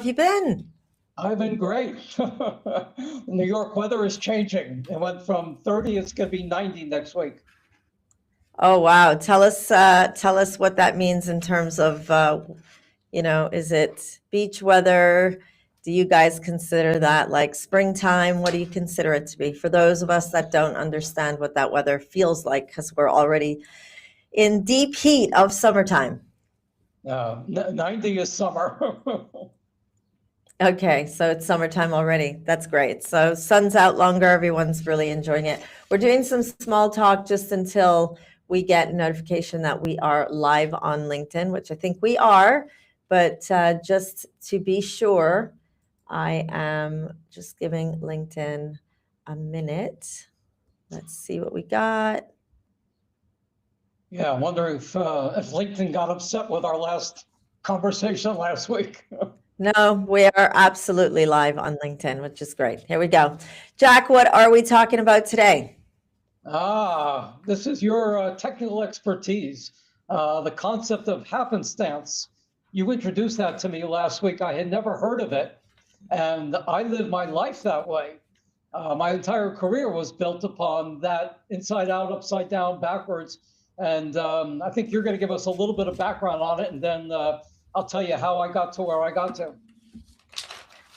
you been? I've been great. New York weather is changing. It went from 30, it's going to be 90 next week. Oh wow. Tell us what that means in terms of is it beach weather? Do you guys consider that like springtime? What do you consider it to be? For those of us that don't understand what that weather feels like, because we're already in deep heat of summertime. 90 is summer. Okay, so it's summertime already. That's great. So sun's out longer. Everyone's really enjoying it. We're doing some small talk just until we get notification that we are live on LinkedIn, which I think we are. But just to be sure, I am just giving LinkedIn a minute. Let's see what we got. Yeah, I wonder if LinkedIn got upset with our last conversation last week. No, we are absolutely live on LinkedIn, which is great. Here we go. Jack, what are we talking about today? This is your technical expertise, the concept of happenstance. You introduced that to me last week. I had never heard of it, and I live my life that way. My entire career was built upon that inside out, upside down, backwards. And I think you're going to give us a little bit of background on it, and then I'll tell you how I got to where I got to.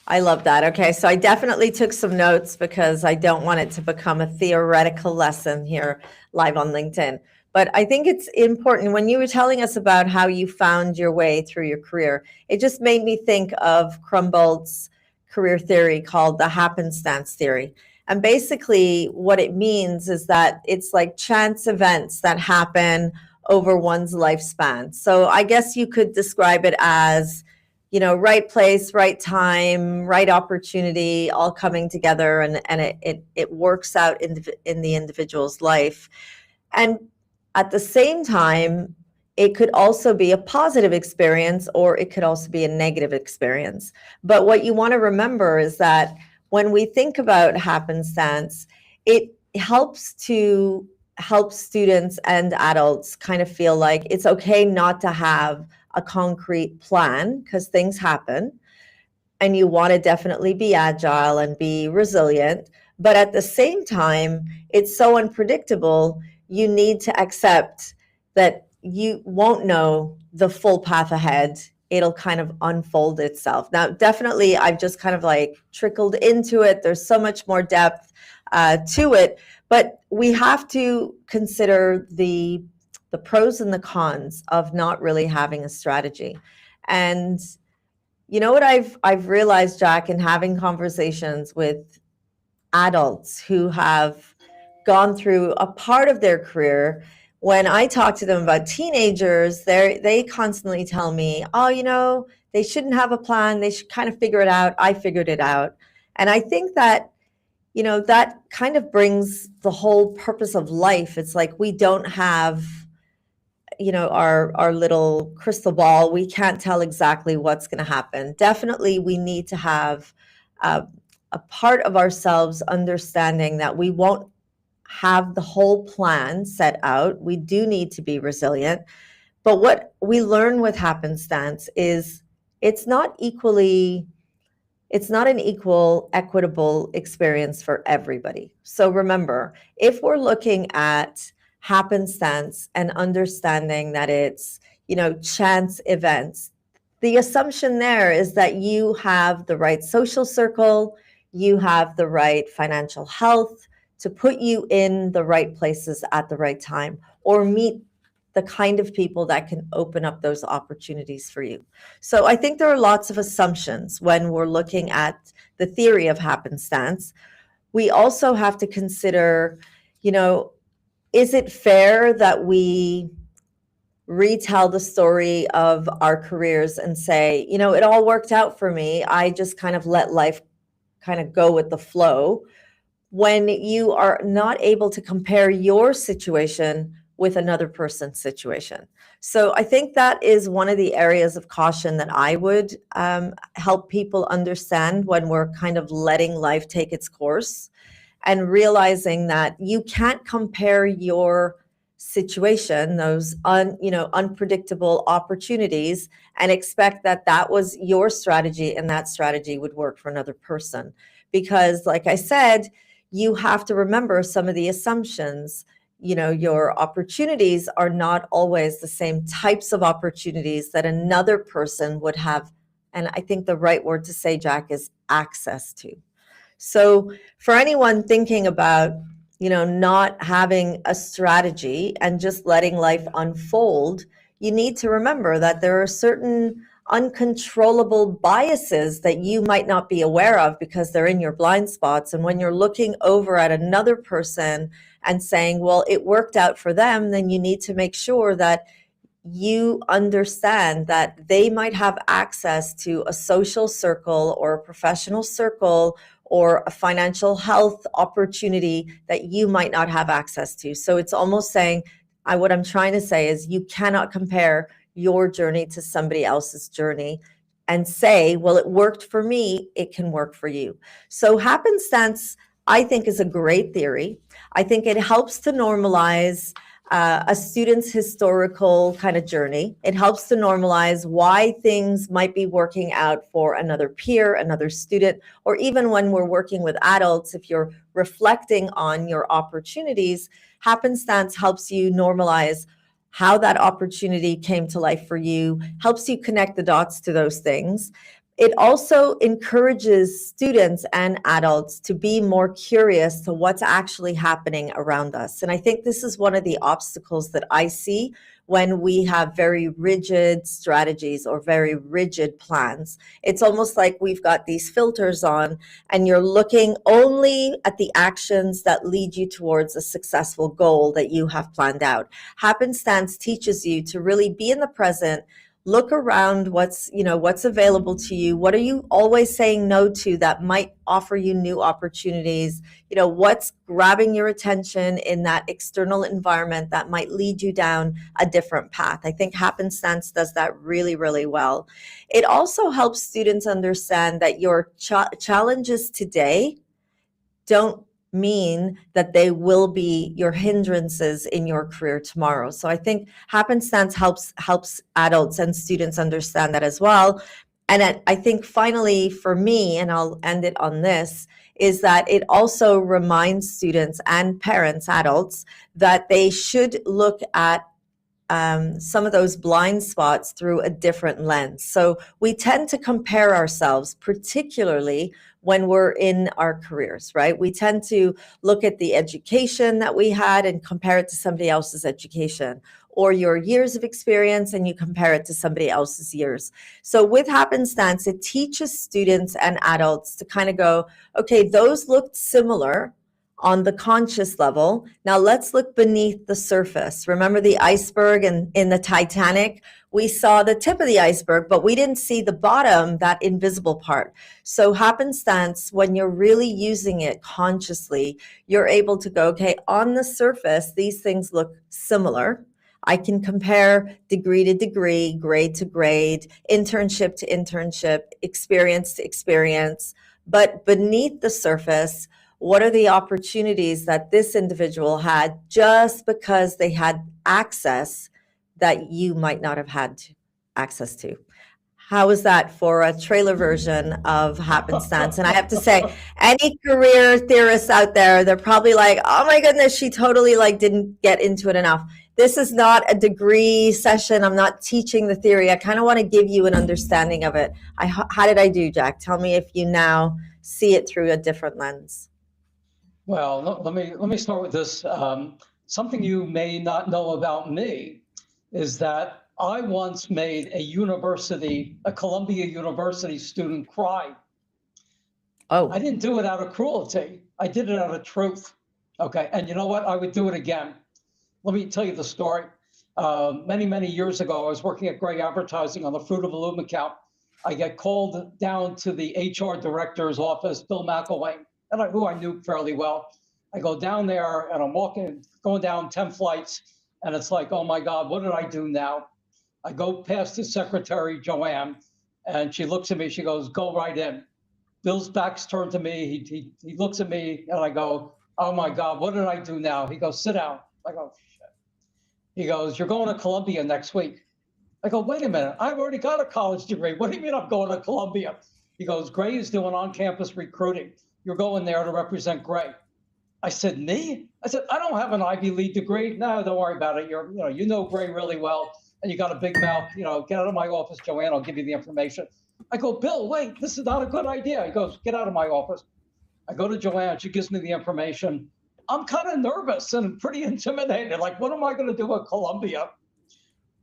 I love that. Okay, so I definitely took some notes because I don't want it to become a theoretical lesson here live on LinkedIn. But I think it's important when you were telling us about how you found your way through your career, it just made me think of Crumbold's career theory called the happenstance theory. And basically what it means is that it's like chance events that happen over one's lifespan. So I guess you could describe it as, right place, right time, right opportunity, all coming together, and it works out in the individual's life. And at the same time, it could also be a positive experience, or it could also be a negative experience. But what you want to remember is that when we think about happenstance, it helps to help students and adults kind of feel like it's okay not to have a concrete plan because things happen, and you want to definitely be agile and be resilient. But at the same time, it's so unpredictable, you need to accept that you won't know the full path ahead. It'll kind of unfold itself. Now, definitely, I've just kind of like trickled into it. There's so much more depth to it, but we have to consider the pros and the cons of not really having a strategy. And you know what I've realized, Jack, in having conversations with adults who have gone through a part of their career, when I talk to them about teenagers, they constantly tell me, oh, they shouldn't have a plan. They should kind of figure it out. I figured it out. And I think that, that kind of brings the whole purpose of life. It's like we don't have, our little crystal ball. We can't tell exactly what's going to happen. Definitely, we need to have a part of ourselves understanding that we won't have the whole plan set out. We do need to be resilient. But what we learn with happenstance is it's not an equal, equitable experience for everybody. So remember, if we're looking at happenstance and understanding that it's, chance events, the assumption there is that you have the right social circle, you have the right financial health to put you in the right places at the right time, or meet the kind of people that can open up those opportunities for you. So I think there are lots of assumptions when we're looking at the theory of happenstance. We also have to consider, is it fair that we retell the story of our careers and say, it all worked out for me. I just kind of let life kind of go with the flow, when you are not able to compare your situation with another person's situation. So I think that is one of the areas of caution that I would help people understand when we're kind of letting life take its course, and realizing that you can't compare your situation, those unpredictable opportunities, and expect that that was your strategy and that strategy would work for another person. Because, like I said, you have to remember some of the assumptions. Your opportunities are not always the same types of opportunities that another person would have. And I think the right word to say, Jack, is access to. So for anyone thinking about, not having a strategy and just letting life unfold, you need to remember that there are certain uncontrollable biases that you might not be aware of because they're in your blind spots. And when you're looking over at another person and saying, well, it worked out for them, then you need to make sure that you understand that they might have access to a social circle or a professional circle or a financial health opportunity that you might not have access to. So it's almost saying, what I'm trying to say is you cannot compare your journey to somebody else's journey and say, well, it worked for me, it can work for you. So happenstance, I think, is a great theory. I think it helps to normalize a student's historical kind of journey. It helps to normalize why things might be working out for another peer, another student, or even when we're working with adults, if you're reflecting on your opportunities, happenstance helps you normalize how that opportunity came to life for you, helps you connect the dots to those things. It also encourages students and adults to be more curious to what's actually happening around us. And I think this is one of the obstacles that I see when we have very rigid strategies or very rigid plans. It's almost like we've got these filters on and you're looking only at the actions that lead you towards a successful goal that you have planned out. Happenstance teaches you to really be in the present, look around what's available to you. What are you always saying no to that might offer you new opportunities? What's grabbing your attention in that external environment that might lead you down a different path? I think happenstance does that really, really well. It also helps students understand that your challenges today don't mean that they will be your hindrances in your career tomorrow. So I think happenstance helps adults and students understand that as well. And I think finally for me, and I'll end it on this, is that it also reminds students and parents, adults, that they should look at some of those blind spots through a different lens. So we tend to compare ourselves, particularly when we're in our careers, right? We tend to look at the education that we had and compare it to somebody else's education, or your years of experience and you compare it to somebody else's years. So with happenstance, it teaches students and adults to kind of go, okay, those looked similar on the conscious level. Now let's look beneath the surface. Remember the iceberg in the Titanic? We saw the tip of the iceberg, but we didn't see the bottom, that invisible part. So happenstance, when you're really using it consciously, you're able to go, okay, on the surface, these things look similar. I can compare degree to degree, grade to grade, internship to internship, experience to experience. But beneath the surface, what are the opportunities that this individual had just because they had access that you might not have had access to? How is that for a trailer version of happenstance? And I have to say, any career theorists out there, they're probably like, oh my goodness, she totally didn't get into it enough. This is not a degree session. I'm not teaching the theory. I kind of want to give you an understanding of it. How did I do, Jack? Tell me if you now see it through a different lens. Well, let me start with this. Something you may not know about me is that I once made a Columbia University student cry. Oh, I didn't do it out of cruelty. I did it out of truth. Okay, and you know what? I would do it again. Let me tell you the story. Many, many years ago, I was working at Gray Advertising on the Fruit of the Loom account. I get called down to the HR director's office, Bill McElwain, who I knew fairly well. I go down there and I'm going down 10 flights, and it's like, oh my God, what did I do now? I go past the secretary, Joanne, and she looks at me, she goes, go right in. Bill's back's turned to me, he looks at me, and I go, oh my God, what did I do now? He goes, sit down. I go, shit. He goes, "You're going to Columbia next week." I go, "Wait a minute, I've already got a college degree. What do you mean I'm going to Columbia?" He goes, "Gray is doing on-campus recruiting. You're going there to represent Gray." I said, "Me?" I said, "I don't have an Ivy League degree." "No, don't worry about it. You know Gray really well, and you got a big mouth. Get out of my office, Joanne. I'll give you the information." I go, "Bill, wait, this is not a good idea." He goes, "Get out of my office." I go to Joanne. She gives me the information. I'm kind of nervous and pretty intimidated. Like, what am I going to do at Columbia?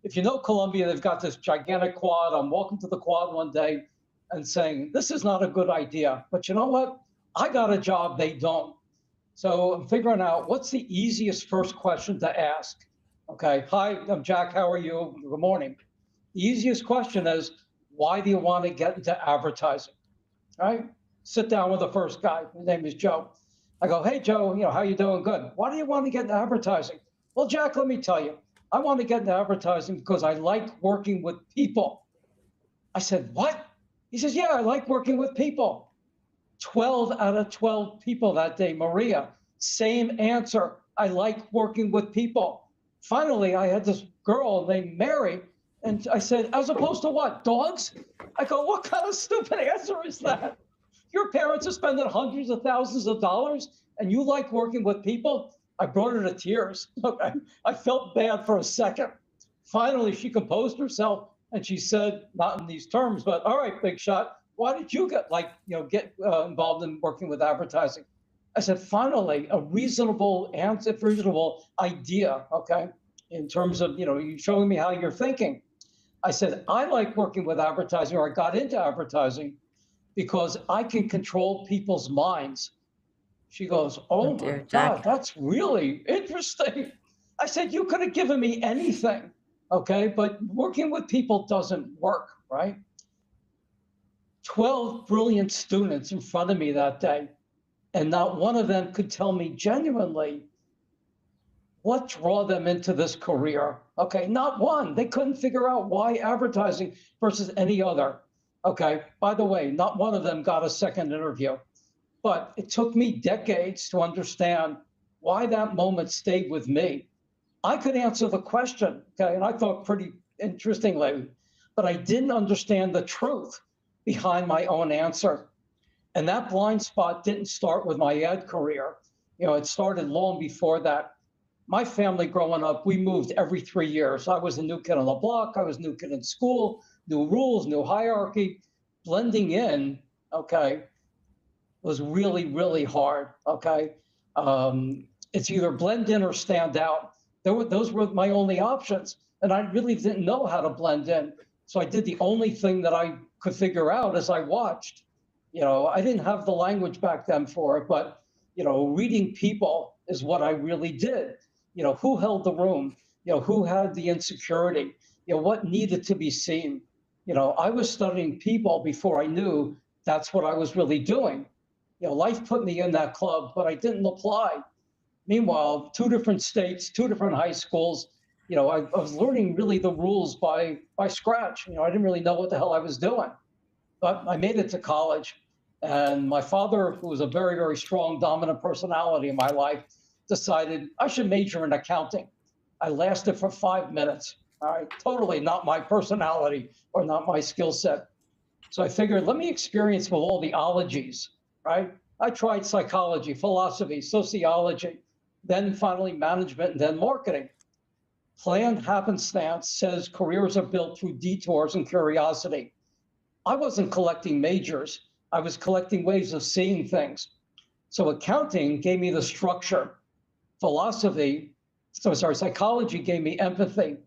If you know Columbia, they've got this gigantic quad. I'm walking to the quad one day and saying, "This is not a good idea." But you know what? I got a job. They don't. So I'm figuring out what's the easiest first question to ask. Okay. "Hi, I'm Jack. How are you? Good morning." The easiest question is, why do you want to get into advertising? Right? Sit down with the first guy. His name is Joe. I go, "Hey, Joe, how you doing?" "Good." "Why do you want to get into advertising?" "Well, Jack, let me tell you. I want to get into advertising because I like working with people." I said, "What?" He says, "Yeah, I like working with people." 12 out of 12 people that day, Maria, same answer. I like working with people. Finally, I had this girl named Mary, and I said, "As opposed to what? Dogs?" I go, "What kind of stupid answer is that? Your parents are spending hundreds of thousands of dollars, and you like working with people?" I brought her to tears. Look, I felt bad for a second. Finally, she composed herself and she said, not in these terms, but, "All right, big shot. Why did you get involved in working with advertising?" I said, "Finally, a reasonable answer, reasonable idea, okay, in terms of, you showing me how you're thinking." I said, "I like working with advertising, or I got into advertising because I can control people's minds." She goes, Oh, "Oh my dear, God, Jack. that's really interesting." I said, "You could have given me anything, okay, but working with people doesn't work, right?" 12 brilliant students in front of me that day, and not one of them could tell me genuinely what draw them into this career. Okay, not one. They couldn't figure out why advertising versus any other. Okay, by the way, not one of them got a second interview. But it took me decades to understand why that moment stayed with me. I could answer the question, okay, and I thought pretty interestingly, but I didn't understand the truth behind my own answer. And that blind spot didn't start with my ad career. It started long before that. My family growing up, we moved every 3 years. I was a new kid on the block. I was a new kid in school, new rules, new hierarchy. Blending in, okay, was really, really hard. Okay. It's either blend in or stand out. Those were my only options. And I really didn't know how to blend in. So I did the only thing that I could figure out as I watched. I didn't have the language back then for it, but, reading people is what I really did. Who held the room? Who had the insecurity? What needed to be seen? I was studying people before I knew that's what I was really doing. Life put me in that club, but I didn't apply. Meanwhile, two different states, two different high schools. I was learning really the rules by scratch. I didn't really know what the hell I was doing, but I made it to college. And my father, who was a very, very strong, dominant personality in my life, decided I should major in accounting. I lasted for 5 minutes. All right, totally not my personality or not my skill set. So I figured, let me experience with all the ologies, right? I tried psychology, philosophy, sociology, then finally management, and then marketing. Planned happenstance says careers are built through detours and curiosity. I wasn't collecting majors. I was collecting ways of seeing things. So accounting gave me the structure. Psychology gave me empathy.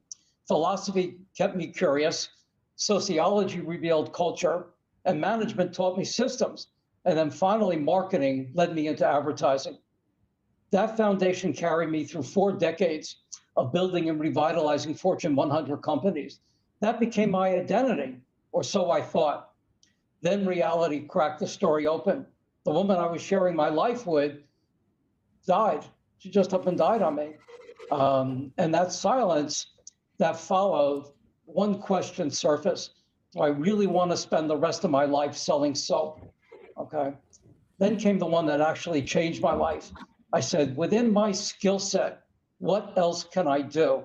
Philosophy kept me curious. Sociology revealed culture, and management taught me systems. And then finally, marketing led me into advertising. That foundation carried me through 4 decades of building and revitalizing Fortune 100 companies. That became my identity, or so I thought. Then reality cracked the story open. The woman I was sharing my life with died. She just up and died on me. And that silence that followed, one question surfaced. Do I really want to spend the rest of my life selling soap? Okay. Then came the one that actually changed my life. I said, within my skill set, what else can I do?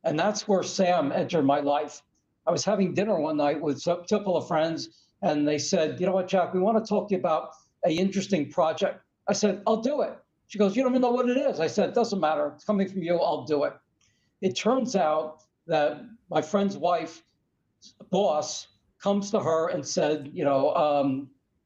And that's where Sam entered my life. I was having dinner one night with a couple of friends, and they said, you know what, Jack, we want to talk to you about an interesting project. I said, I'll do it. She goes, you don't even know what it is. I said, it doesn't matter. It's coming from you. I'll do it. It turns out that my friend's wife, boss, comes to her and said,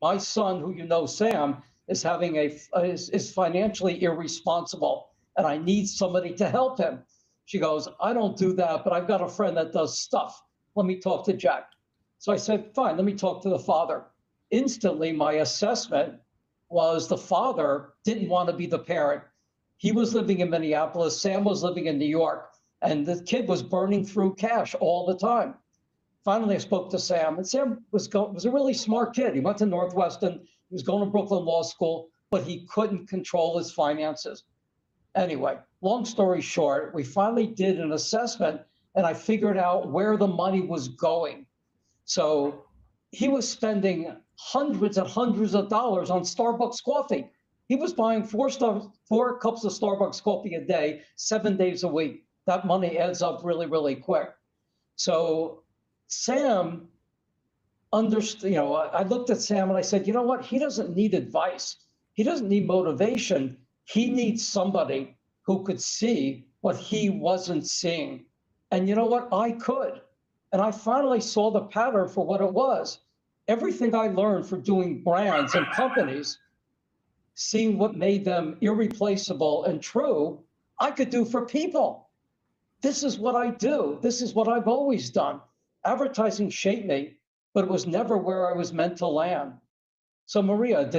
my son, who you know, Sam, is having is financially irresponsible, and I need somebody to help him. She goes, I don't do that, but I've got a friend that does stuff. Let me talk to Jack. So I said, fine, let me talk to the father. Instantly, my assessment was the father didn't want to be the parent. He was living in Minneapolis, Sam was living in New York, and the kid was burning through cash all the time. Finally, I spoke to Sam, and Sam was a really smart kid. He went to Northwestern, he was going to Brooklyn Law School, but he couldn't control his finances. Anyway, long story short, we finally did an assessment, and I figured out where the money was going. So he was spending hundreds and hundreds of dollars on Starbucks coffee. He was buying four cups of Starbucks coffee a day, 7 days a week. That money adds up really, really quick. So Sam understood, I looked at Sam and I said, you know what? He doesn't need advice. He doesn't need motivation. He needs somebody who could see what he wasn't seeing. And you know what? I could. And I finally saw the pattern for what it was. Everything I learned for doing brands and companies, seeing what made them irreplaceable and true, I could do for people. This is what I do. This is what I've always done. Advertising shaped me, but it was never where I was meant to land. So Maria,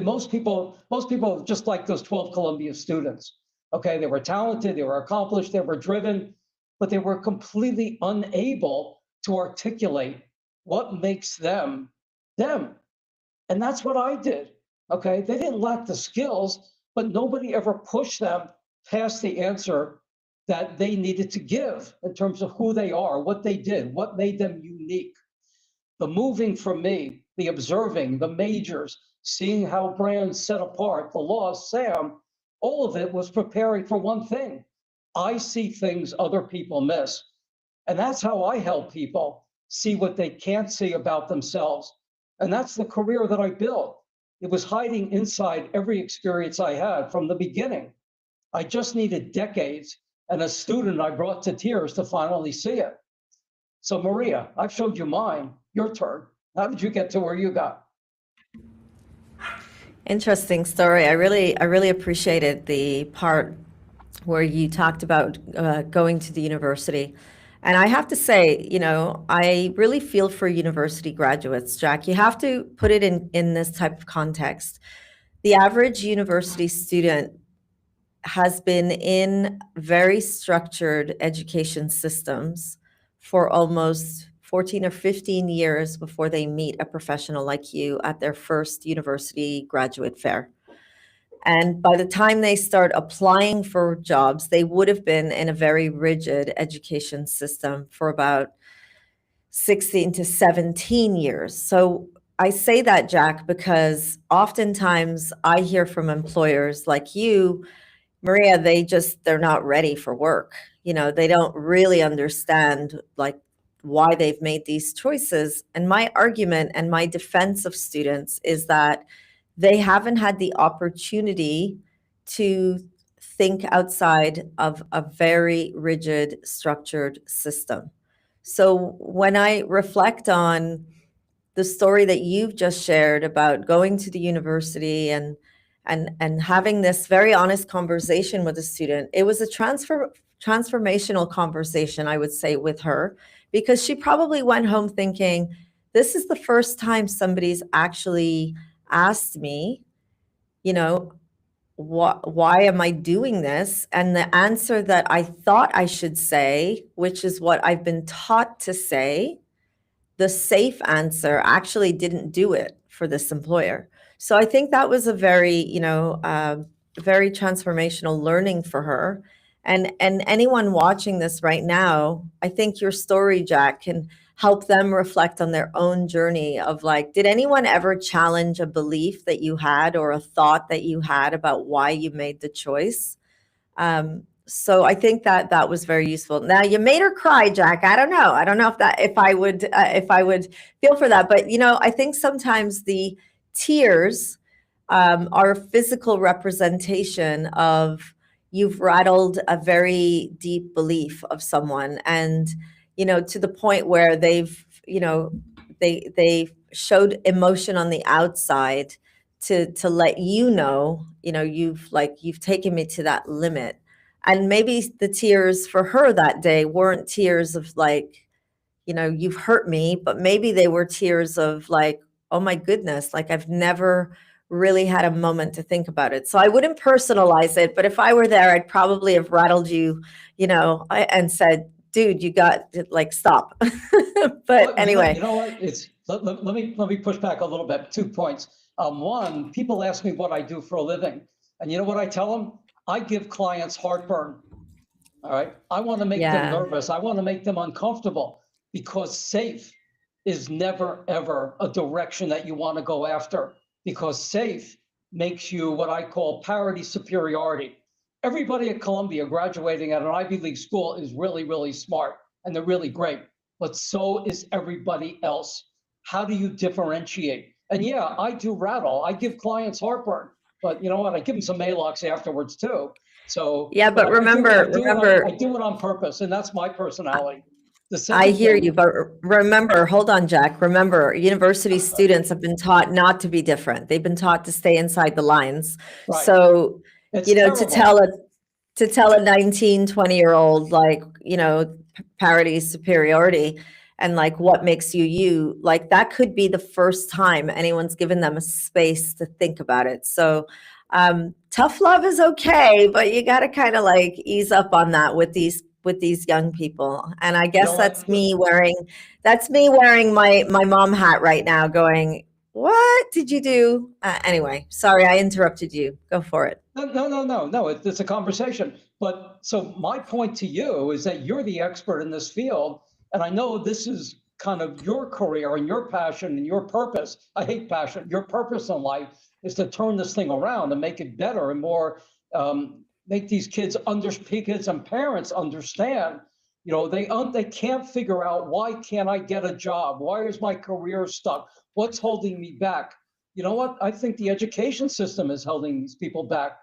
most people just like those 12 Columbia students, okay? They were talented, they were accomplished, they were driven, but they were completely unable to articulate what makes them them. And that's what I did, okay? They didn't lack the skills, but nobody ever pushed them past the answer that they needed to give in terms of who they are, what they did, what made them unique. The moving from me, the observing, the majors, seeing how brands set apart, the loss, Sam, all of it was preparing for one thing. I see things other people miss. And that's how I help people see what they can't see about themselves. And that's the career that I built. It was hiding inside every experience I had from the beginning. I just needed decades and a student I brought to tears to finally see it. So Maria, I've showed you mine, your turn. How did you get to where you got? Interesting story. I really appreciated the part where you talked about going to the university. And I have to say, I really feel for university graduates, Jack. You have to put it in this type of context. The average university student has been in very structured education systems for almost 14 or 15 years before they meet a professional like you at their first university graduate fair. And by the time they start applying for jobs, they would have been in a very rigid education system for about 16 to 17 years. So I say that, Jack, because oftentimes I hear from employers like you, Maria, they're not ready for work. They don't really understand like why they've made these choices. And my argument and my defense of students is that they haven't had the opportunity to think outside of a very rigid, structured system. So when I reflect on the story that you've just shared about going to the university and having this very honest conversation with a student, it was a transformational conversation, I would say, with her, because she probably went home thinking, this is the first time somebody's actually asked me, you know, why am I doing this? And the answer that I thought I should say, which is what I've been taught to say, the safe answer actually didn't do it for this employer. So I think that was a very, very transformational learning for her. And anyone watching this right now, I think your story, Jack, can help them reflect on their own journey of like, did anyone ever challenge a belief that you had or a thought that you had about why you made the choice? So I think that that was very useful. Now you made her cry, Jack. I don't know. I don't know if I would feel for that. But I think sometimes the tears are a physical representation of you've rattled a very deep belief of someone, and to the point where they showed emotion on the outside to let you've taken me to that limit. And maybe the tears for her that day weren't tears of like, you've hurt me, but maybe they were tears of like, oh my goodness, like I've never really had a moment to think about it. So I wouldn't personalize it, but if I were there, I'd probably have rattled you, and said, dude, you got to like stop. But Well, anyway, you know what? Let me push back a little bit. 2 points. One, people ask me what I do for a living, and you know what I tell them? I give clients heartburn. All right. I want to make them yeah. nervous. I want to make them uncomfortable because safe is never, ever a direction that you want to go after, because safe makes you what I call parity superiority. Everybody at Columbia graduating at an Ivy League school is really, really smart and they're really great, but so is everybody else. How do you differentiate? And yeah, I do rattle. I give clients heartburn, but you know what? I give them some Malox afterwards too. So, Yeah, but but remember, I do it on purpose, and that's my personality. The I second hear you, thing, but remember, hold on, Jack. Remember, university students have been taught not to be different. They've been taught to stay inside the lines. right? So, It's to terrible. tell a 19, 20-year-old like, parity superiority and like what makes you you, like that could be the first time anyone's given them a space to think about it. So, tough love is okay, but you got to kind of like ease up on that with these young people. And I You guess know what? that's me wearing my mom hat right now, going, "What did you do?" Anyway, sorry, I interrupted you. Go for it. No. It's a conversation. But so my point to you is that you're the expert in this field, and I know this is kind of your career and your passion and your purpose. I hate passion. Your purpose in life is to turn this thing around and make it better and more. Make these kids and parents understand. They can't figure out, why can't I get a job? Why is my career stuck? What's holding me back? You know what? I think the education system is holding these people back.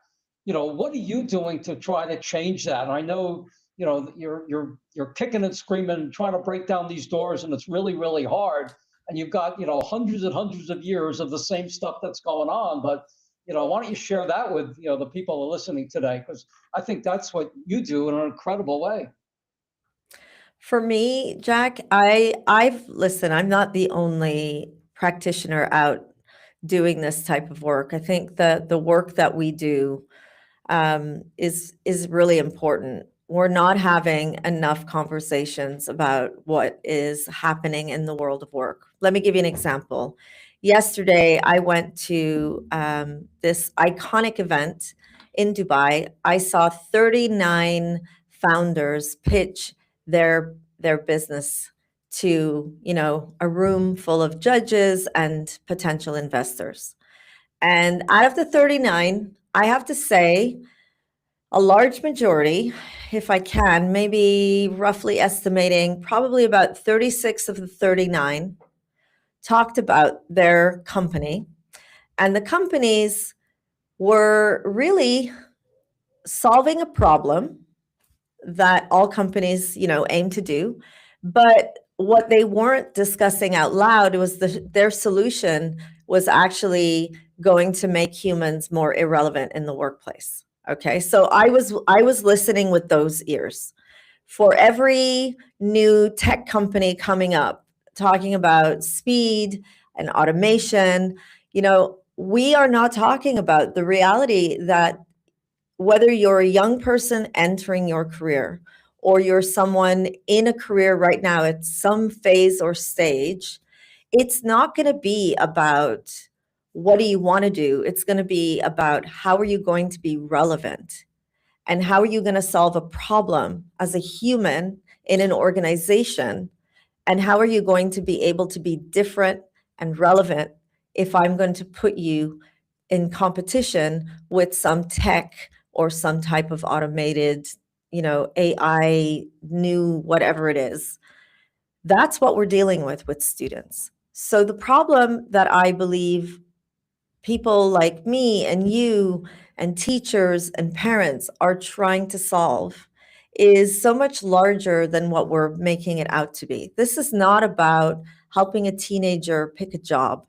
What are you doing to try to change that? And I know, you're kicking and screaming and trying to break down these doors, and it's really, really hard. And you've got, hundreds and hundreds of years of the same stuff that's going on. But, why don't you share that with, the people who are listening today? Because I think that's what you do in an incredible way. For me, Jack, I've listen, I'm not the only practitioner out doing this type of work. I think the work that we do is really important. We're not having enough conversations about what is happening in the world of work. Let me give you an example. Yesterday, I went to this iconic event in Dubai. I saw 39 founders pitch their business to a room full of judges and potential investors. And out of the 39, I have to say a large majority, if I can, maybe roughly estimating probably about 36 of the 39 talked about their company. And the companies were really solving a problem that all companies, aim to do. But what they weren't discussing out loud was their solution was actually going to make humans more irrelevant in the workplace. Okay, so I was listening with those ears. For every new tech company coming up, talking about speed and automation, we are not talking about the reality that whether you're a young person entering your career or you're someone in a career right now at some phase or stage, it's not going to be about what do you want to do. It's going to be about how are you going to be relevant and how are you going to solve a problem as a human in an organization, and how are you going to be able to be different and relevant if I'm going to put you in competition with some tech or some type of automated, AI, new, whatever it is. That's what we're dealing with students. So the problem that I believe people like me and you and teachers and parents are trying to solve is so much larger than what we're making it out to be. This is not about helping a teenager pick a job.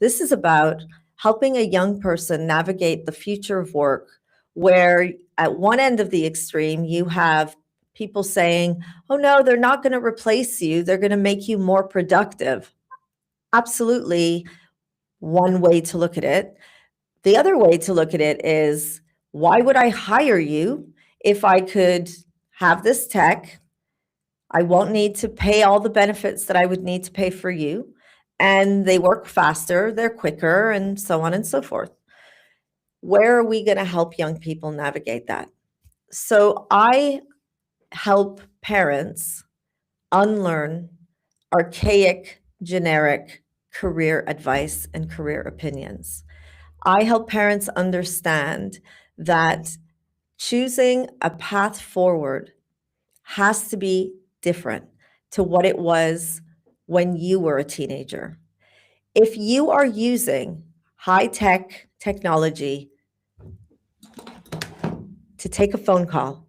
This is about helping a young person navigate the future of work, where at one end of the extreme, you have people saying, oh no, they're not going to replace you, they're going to make you more productive. Absolutely, one way to look at it. The other way to look at it is, why would I hire you if I could have this tech? I won't need to pay all the benefits that I would need to pay for you. And they work faster, they're quicker, and so on and so forth. Where are we going to help young people navigate that? So I help parents unlearn archaic, generic career advice and career opinions. I help parents understand that choosing a path forward has to be different to what it was when you were a teenager. If you are using high-tech technology to take a phone call,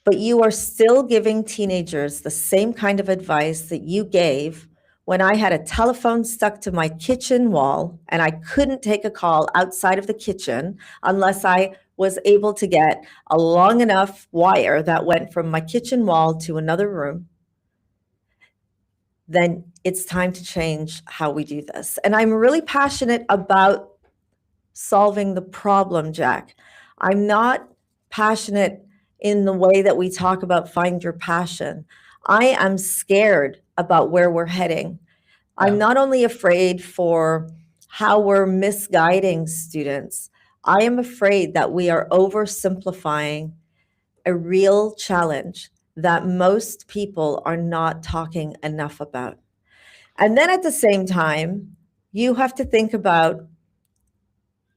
but you are still giving teenagers the same kind of advice that you gave when I had a telephone stuck to my kitchen wall and I couldn't take a call outside of the kitchen unless I was able to get a long enough wire that went from my kitchen wall to another room, then it's time to change how we do this. And I'm really passionate about solving the problem, Jack. I'm not passionate in the way that we talk about find your passion. I am scared about where we're heading. I'm Yeah. not only afraid for how we're misguiding students, I am afraid that we are oversimplifying a real challenge that most people are not talking enough about. And then at the same time, you have to think about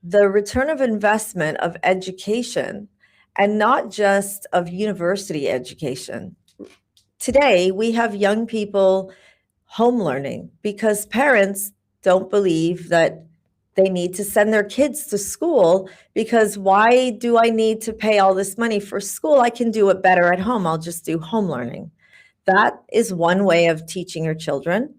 the return of investment of education, and not just of university education. Today, we have young people home learning because parents don't believe that they need to send their kids to school, because why do I need to pay all this money for school? I can do it better at home. I'll just do home learning. That is one way of teaching your children.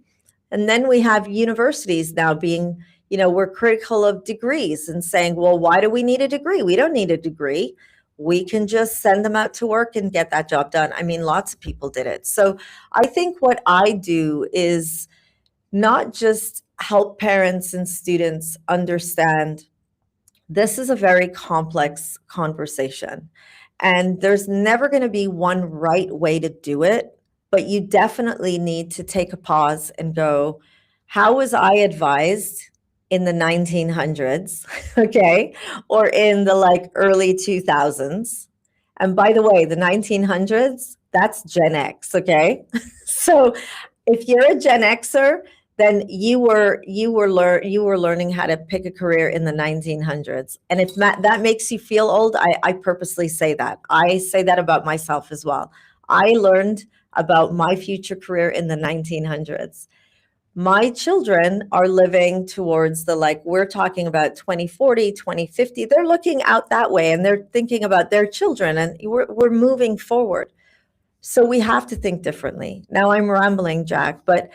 And then we have universities now being, we're critical of degrees and saying, well, why do we need a degree? We don't need a degree. We can just send them out to work and get that job done. I mean, lots of people did it. So I think what I do is not just help parents and students understand this is a very complex conversation, and there's never going to be one right way to do it, but you definitely need to take a pause and go, how was I advised in the 1900s, okay, or in the early 2000s? And by the way, the 1900s, that's Gen X, okay? So if you're a Gen Xer, then you were learning how to pick a career in the 1900s. And if that makes you feel old, I purposely say that. I say that about myself as well. I learned about my future career in the 1900s. My children are living towards we're talking about 2040, 2050. They're looking out that way and they're thinking about their children, and we're moving forward. So we have to think differently. Now I'm rambling, Jack, but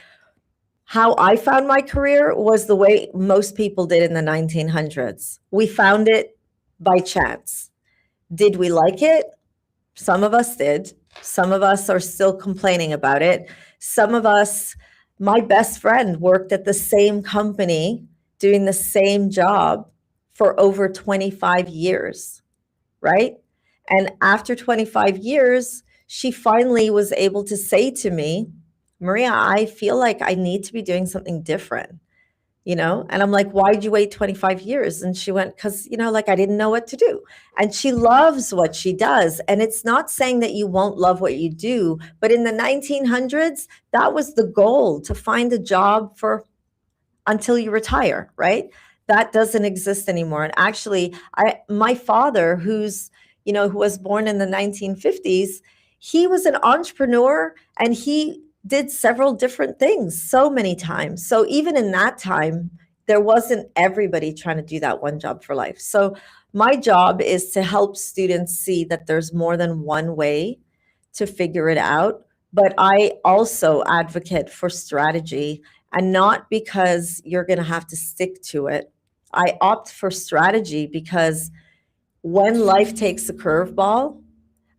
how I found my career was the way most people did in the 1900s. We found it by chance. Did we like it? Some of us did. Some of us are still complaining about it. Some of us, my best friend worked at the same company doing the same job for over 25 years, right? And after 25 years, she finally was able to say to me, Maria, I feel like I need to be doing something different, And I'm like, why'd you wait 25 years? And she went, because, I didn't know what to do. And she loves what she does. And it's not saying that you won't love what you do, but in the 1900s, that was the goal, to find a job for until you retire, right? That doesn't exist anymore. And actually, my father, who's who was born in the 1950s, he was an entrepreneur and he did several different things so many times. So even in that time, there wasn't everybody trying to do that one job for life. So my job is to help students see that there's more than one way to figure it out. But I also advocate for strategy, and not because you're going to have to stick to it. I opt for strategy because when life takes a curveball,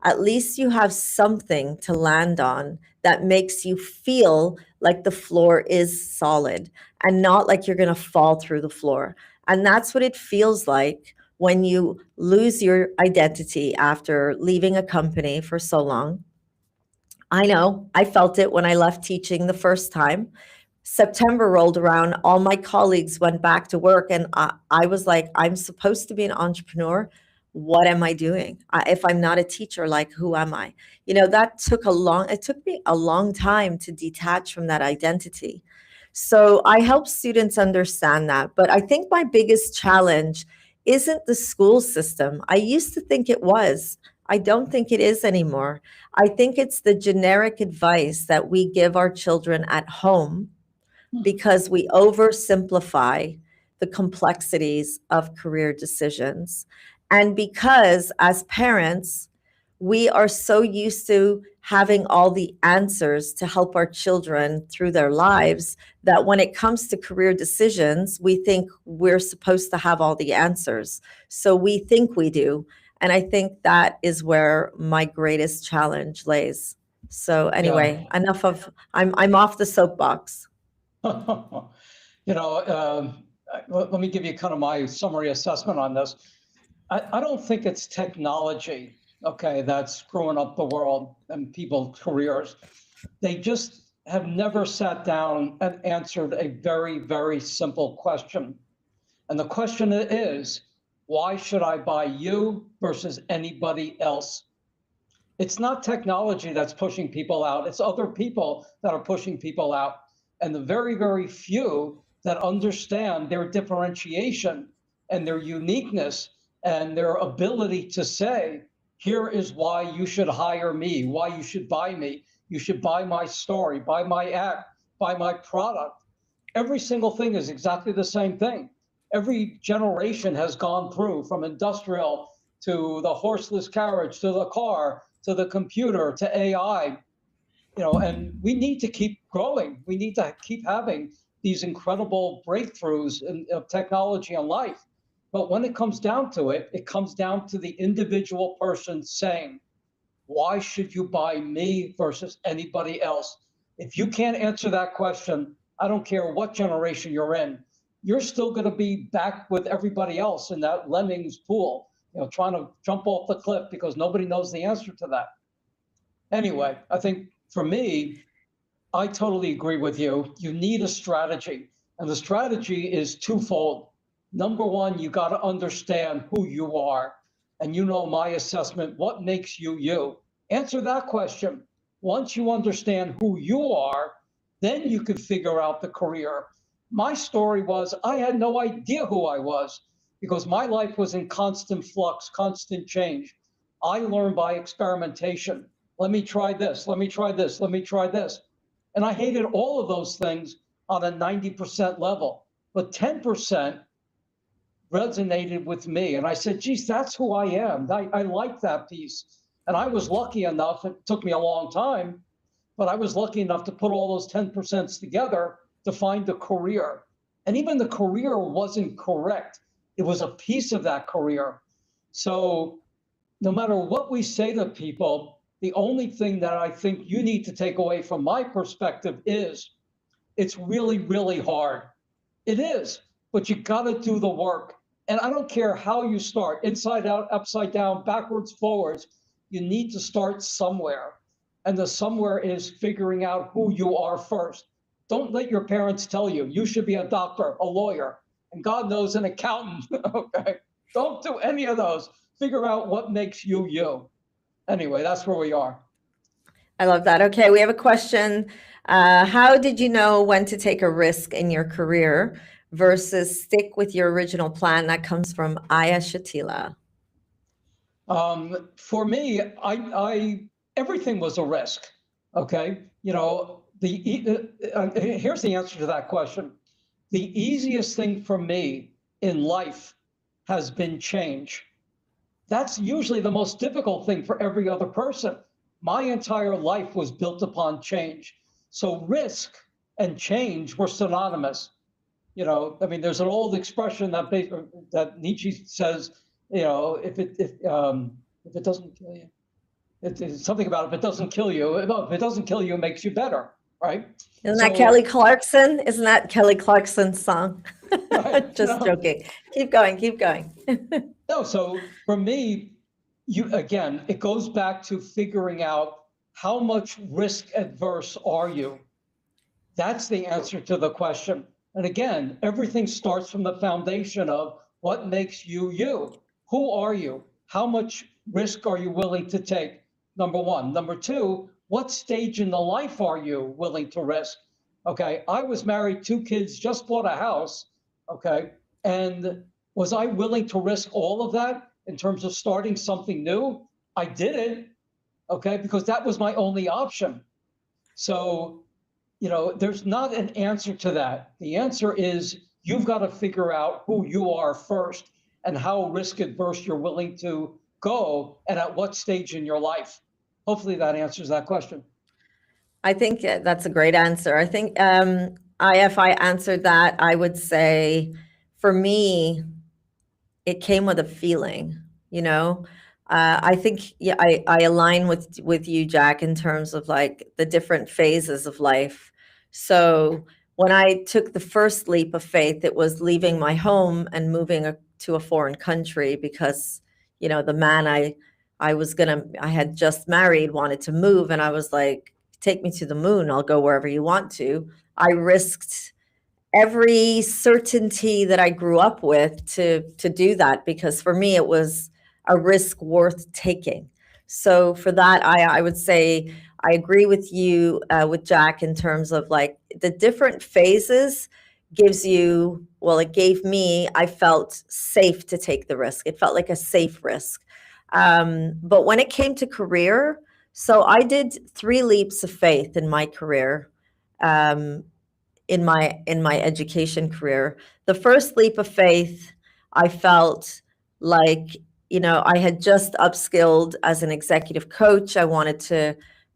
at least you have something to land on that makes you feel like the floor is solid and not like you're going to fall through the floor. And that's what it feels like when you lose your identity after leaving a company for so long. I know I felt it when I left teaching the first time. September rolled around, all my colleagues went back to work, and I was like, I'm supposed to be an entrepreneur. What am I doing? If I'm not a teacher, like, who am I? It took me a long time to detach from that identity. So I help students understand that. But I think my biggest challenge isn't the school system. I used to think it was. I don't think it is anymore. I think it's the generic advice that we give our children at home because we oversimplify the complexities of career decisions. And because as parents, we are so used to having all the answers to help our children through their lives that when it comes to career decisions, we think we're supposed to have all the answers. So we think we do. And I think that is where my greatest challenge lays. So Yeah. anyway, I'm off the soapbox. You know, let me give you kind of my summary assessment on this. I don't think it's technology, okay, that's screwing up the world and people's careers. They just have never sat down and answered a very, very simple question. And the question is, why should I buy you versus anybody else? It's not technology that's pushing people out. It's other people that are pushing people out. And the very, very few that understand their differentiation and their uniqueness and their ability to say, here is why you should hire me, why you should buy me. You should buy my story, buy my act, buy my product. Every single thing is exactly the same thing. Every generation has gone through from industrial to the horseless carriage to the car to the computer to AI, and we need to keep growing. We need to keep having these incredible breakthroughs of technology and life. But when it comes down to it, it comes down to the individual person saying, why should you buy me versus anybody else? If you can't answer that question, I don't care what generation you're in, you're still going to be back with everybody else in that lemmings pool, trying to jump off the cliff because nobody knows the answer to that. Anyway, I think for me, I totally agree with you. You need a strategy, and the strategy is twofold. Number one, you got to understand who you are. And my assessment, what makes you you? Answer that question. Once you understand who you are, then you can figure out the career. My story was I had no idea who I was because my life was in constant flux, constant change. I learned by experimentation. Let me try this, let me try this, let me try this. And I hated all of those things on a 90% level. But 10% resonated with me. And I said, geez, that's who I am. I like that piece. And I was lucky enough, it took me a long time, but I was lucky enough to put all those 10% together to find a career. And even the career wasn't correct. It was a piece of that career. So no matter what we say to people, the only thing that I think you need to take away from my perspective is it's really, really hard. It is, but you got to do the work. And I don't care how you start, inside out, upside down, backwards, forwards, you need to start somewhere. And the somewhere is figuring out who you are first. Don't let your parents tell you you should be a doctor, a lawyer, and God knows an accountant. Okay. Don't do any of those. Figure out what makes you you. Anyway, that's where we are. I love that. Okay, we have a question. How did you know when to take a risk in your career versus stick with your original plan? That comes from Aya Shatila. For me, everything was a risk. Okay, here's the answer to that question. The easiest thing for me in life has been change. That's usually the most difficult thing for every other person. My entire life was built upon change. So risk and change were synonymous. I mean, there's an old expression that Nietzsche says, if it doesn't kill you, it's something about if it doesn't kill you, if it doesn't kill you, it makes you better, right? Isn't that Kelly Clarkson? Isn't that Kelly Clarkson's song? Right, Just joking. Keep going, keep going. No, so for me, again, it goes back to figuring out how much risk adverse are you? That's the answer to the question. And again, everything starts from the foundation of what makes you you. Who are you? How much risk are you willing to take? Number one. Number two, what stage in the life are you willing to risk? Okay, I was married, 2 kids, just bought a house. Okay, and was I willing to risk all of that in terms of starting something new? I did it, okay, because that was my only option. So there's not an answer to that. The answer is you've got to figure out who you are first and how risk adverse you're willing to go and at what stage in your life. Hopefully that answers that question. I think that's a great answer. I think if I answered that, I would say for me, it came with a feeling, you know. I think I align with you, Jack, in terms of like the different phases of life. So when I took the first leap of faith, it was leaving my home and moving to a foreign country because, the man I had just married wanted to move, and I was like, take me to the moon, I'll go wherever you want to. I risked every certainty that I grew up with to do that, because for me it was a risk worth taking. So for that, I would say I agree with you, with Jack, in terms of like the different phases gives you, well, it gave me, I felt safe to take the risk. It felt like a safe risk. But when it came to career, so I did 3 leaps of faith in my career. Um, in my education career. The first leap of faith, I felt like, I had just upskilled as an executive coach. I wanted to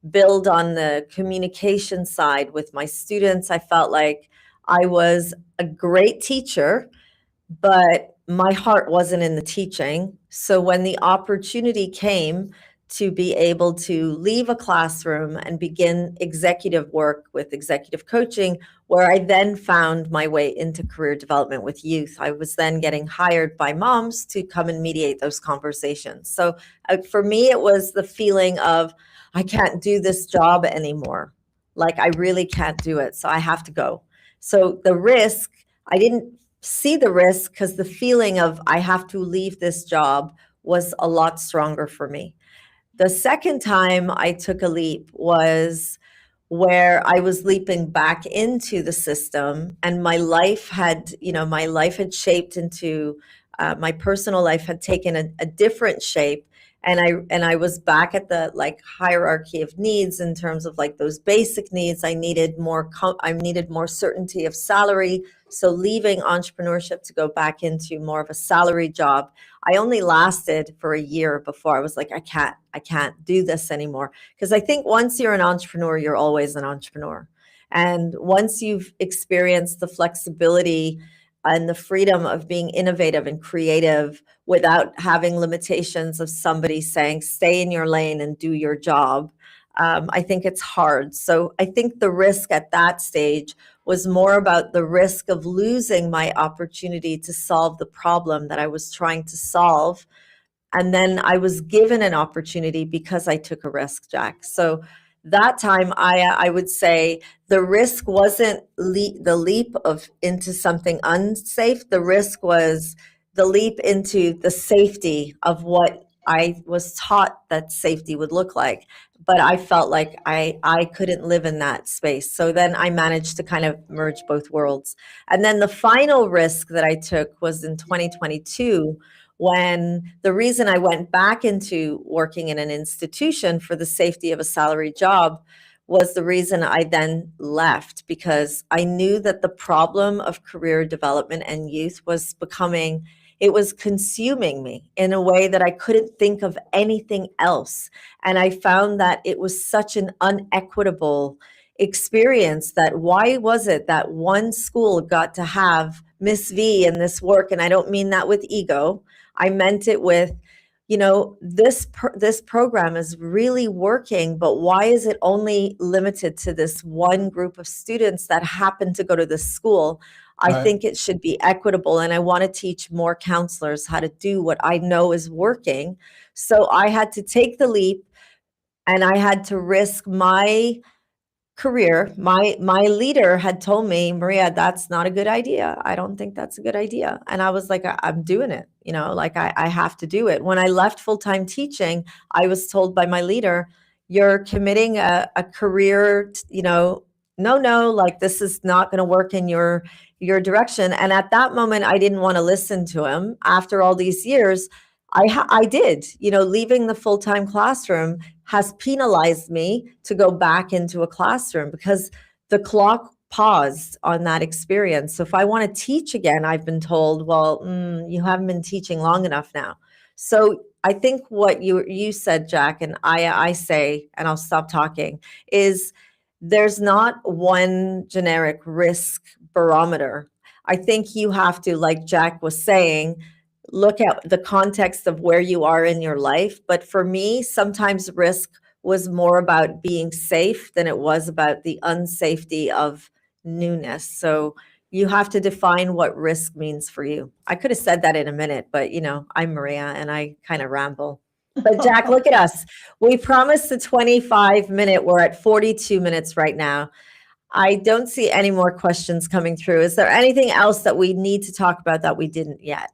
build on the communication side with my students. I felt like I was a great teacher, but my heart wasn't in the teaching. So when the opportunity came to be able to leave a classroom and begin executive work with executive coaching, where I then found my way into career development with youth, I was then getting hired by moms to come and mediate those conversations. So for me, it was the feeling of, I can't do this job anymore. Like, I really can't do it. So I have to go. So the risk, I didn't see the risk because the feeling of I have to leave this job was a lot stronger for me. The second time I took a leap was where I was leaping back into the system, and my life had shaped into, my personal life had taken a different shape, and I was back at the like hierarchy of needs in terms of like those basic needs. I needed more certainty of salary. So leaving entrepreneurship to go back into more of a salary job, I only lasted for a year before I was like, I can't do this anymore. Because I think once you're an entrepreneur, you're always an entrepreneur. And once you've experienced the flexibility and the freedom of being innovative and creative without having limitations of somebody saying, stay in your lane and do your job, I think it's hard. So I think the risk at that stage was more about the risk of losing my opportunity to solve the problem that I was trying to solve. And then I was given an opportunity because I took a risk, Jack. So that time, I would say the risk wasn't the leap of into something unsafe. The risk was the leap into the safety of what I was taught that safety would look like. But I felt like I couldn't live in that space. So then I managed to kind of merge both worlds. And then the final risk that I took was in 2022, when the reason I went back into working in an institution for the safety of a salary job was the reason I then left, because I knew that the problem of career development and youth was becoming, it was consuming me in a way that I couldn't think of anything else. And I found that it was such an unequitable experience, that why was it that one school got to have Miss V in this work? And I don't mean that with ego. I meant it with, this program is really working, but why is it only limited to this one group of students that happen to go to this school? I Right. think it should be equitable, and I want to teach more counselors how to do what I know is working. So I had to take the leap, and I had to risk my career. My leader had told me, Maria, that's not a good idea. I don't think that's a good idea. And I was like, I'm doing it, like I have to do it. When I left full-time teaching, I was told by my leader, you're committing a career, no, like this is not going to work in your direction. And at that moment, I didn't want to listen to him. After all these years, I did, leaving the full-time classroom has penalized me to go back into a classroom, because the clock paused on that experience. So if I want to teach again, I've been told, well, you haven't been teaching long enough now. So I think what you said, Jack, and I say, and I'll stop talking, is there's not one generic risk barometer. I think you have to, like Jack was saying, look at the context of where you are in your life. But for me, sometimes risk was more about being safe than it was about the unsafety of newness. So you have to define what risk means for you. I could have said that in a minute, but I'm Maria and I kind of ramble. But Jack, look at us. We promised the 25-minute. We're at 42 minutes right now. I don't see any more questions coming through. Is there anything else that we need to talk about that we didn't yet?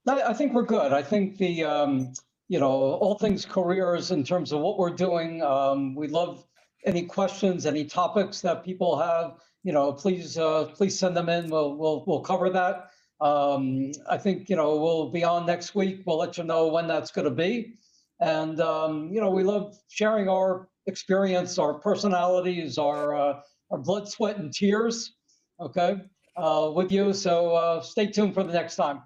I think we're good. I think all things careers in terms of what we're doing. We love any questions, any topics that people have. Please send them in. We'll cover that. I think we'll be on next week. We'll let you know when that's going to be. And we love sharing our experience, our personalities, our blood, sweat, and tears. Okay, with you. So stay tuned for the next time.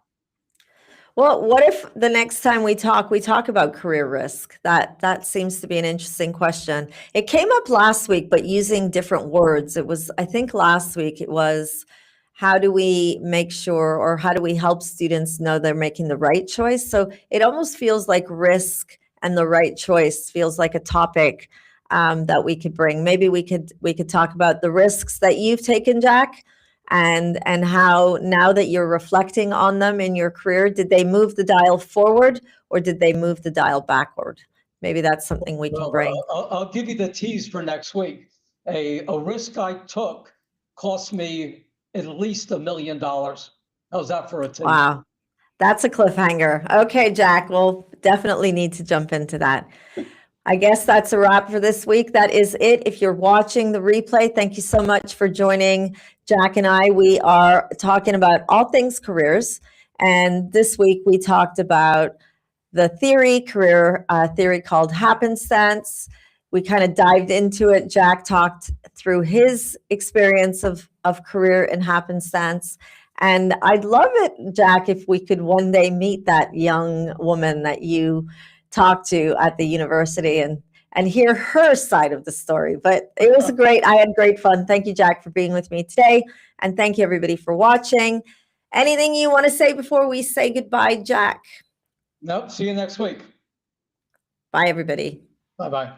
Well, what if the next time we talk about career risk? That seems to be an interesting question. It came up last week, but using different words. It was, I think last week it was, how do we make sure, or how do we help students know they're making the right choice? So it almost feels like risk and the right choice feels like a topic that we could bring. Maybe we could talk about the risks that you've taken, Jack, and how, now that you're reflecting on them in your career, did they move the dial forward or did they move the dial backward? Maybe that's something we can bring. I'll give you the tease for next week. A risk I took cost me at least $1 million. How's that for a tease? Wow, that's a cliffhanger. Okay, Jack, we'll definitely need to jump into that. I guess that's a wrap for this week. That is it. If you're watching the replay, thank you so much for joining Jack and I. We are talking about all things careers. And this week we talked about the career theory called Happenstance. We kind of dived into it. Jack talked through his experience of career in Happenstance. And I'd love it, Jack, if we could one day meet that young woman that you talk to at the university and hear her side of the story. But it was great. I had great fun. Thank you, Jack, for being with me today. And thank you, everybody, for watching. Anything you want to say before we say goodbye, Jack? Nope. See you next week. Bye, everybody. Bye-bye.